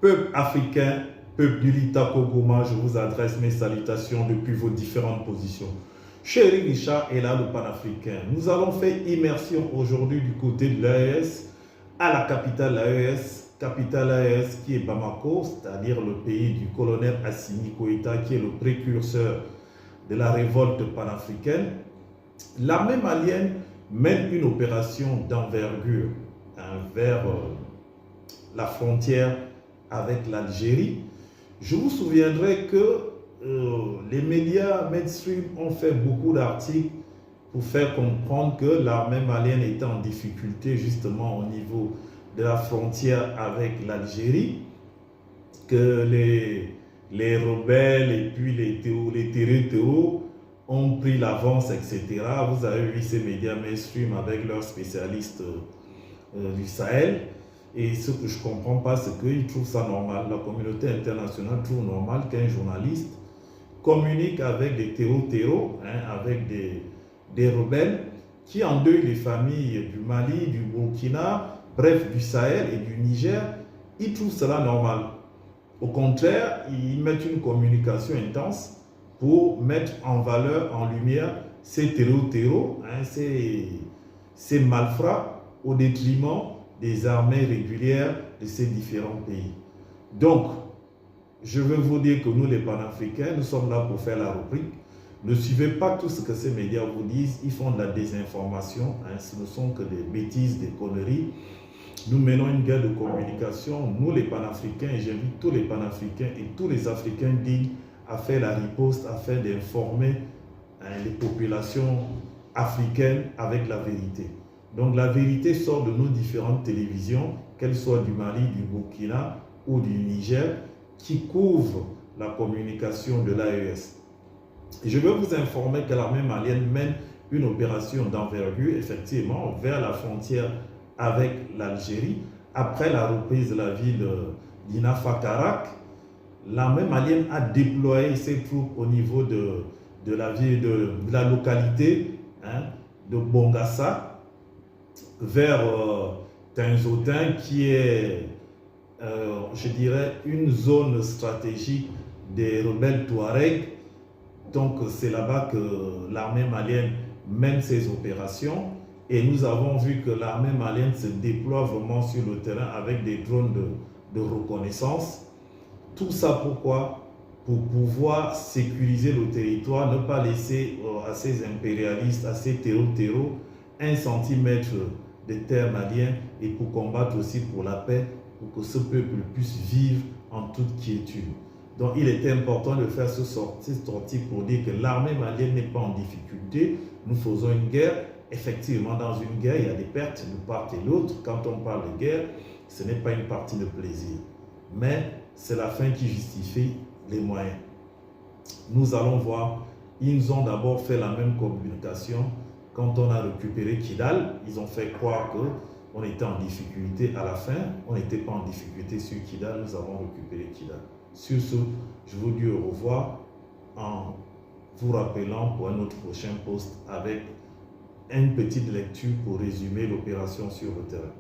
Peuple africain, peuple du Litako Goma, je vous adresse mes salutations depuis vos différentes positions. Chéri Richard est là, le panafricain. Nous allons faire immersion aujourd'hui du côté de l'AES, à la capitale AES qui est Bamako, c'est-à-dire le pays du colonel Assimi Goïta, qui est le précurseur de la révolte panafricaine. L'armée malienne mène une opération d'envergure vers la frontière avec l'Algérie. Je vous souviendrai que les médias mainstream ont fait beaucoup d'articles pour faire comprendre que l'armée malienne était en difficulté justement au niveau de la frontière avec l'Algérie, que les rebelles et puis les terroristes ont pris l'avance, etc. Vous avez vu ces médias mainstream avec leurs spécialistes du Sahel. Et ce que je ne comprends pas, c'est qu'ils trouvent ça normal. La communauté internationale trouve normal qu'un journaliste communique avec des terreaux, avec des rebelles qui endeuillent les familles du Mali, du Burkina, bref, du Sahel et du Niger. Ils trouvent cela normal. Au contraire, ils mettent une communication intense pour mettre en valeur, en lumière, ces terreaux, ces malfrats au détriment des armées régulières de ces différents pays. Donc, je veux vous dire que nous, les panafricains, nous sommes là pour faire la rubrique. Ne suivez pas tout ce que ces médias vous disent. Ils font de la désinformation. Ce ne sont que des bêtises, des conneries. Nous menons une guerre de communication. Nous, les panafricains, et j'invite tous les panafricains et tous les Africains dignes à faire la riposte, afin d'informer les populations africaines avec la vérité. Donc la vérité sort de nos différentes télévisions, qu'elles soient du Mali, du Burkina ou du Niger, qui couvrent la communication de l'AES. Je veux vous informer que l'armée malienne mène une opération d'envergure, effectivement, vers la frontière avec l'Algérie. Après la reprise de la ville d'Inafakarak, l'armée malienne a déployé ses troupes au niveau de la ville, de la localité de Bongassa, vers Tinzotin, qui est, je dirais, une zone stratégique des rebelles Touareg. Donc c'est là-bas que l'armée malienne mène ses opérations. Et nous avons vu que l'armée malienne se déploie vraiment sur le terrain avec des drones de reconnaissance. Tout ça pourquoi? Pour pouvoir sécuriser le territoire, ne pas laisser à ces impérialistes, à ces terreaux, 1 centimètre des terres maliennes, et pour combattre aussi pour la paix, pour que ce peuple puisse vivre en toute quiétude. Donc il était important de faire ce sortie pour dire que l'armée malienne n'est pas en difficulté. Nous faisons une guerre. Effectivement, dans une guerre, il y a des pertes de part et l'autre. Quand on parle de guerre, ce n'est pas une partie de plaisir. Mais c'est la fin qui justifie les moyens. Nous allons voir. Ils nous ont d'abord fait la même communication. Quand on a récupéré Kidal, ils ont fait croire qu'on était en difficulté. À la fin, on n'était pas en difficulté sur Kidal, nous avons récupéré Kidal. Sur ce, je vous dis au revoir en vous rappelant pour un autre prochain post avec une petite lecture pour résumer l'opération sur le terrain.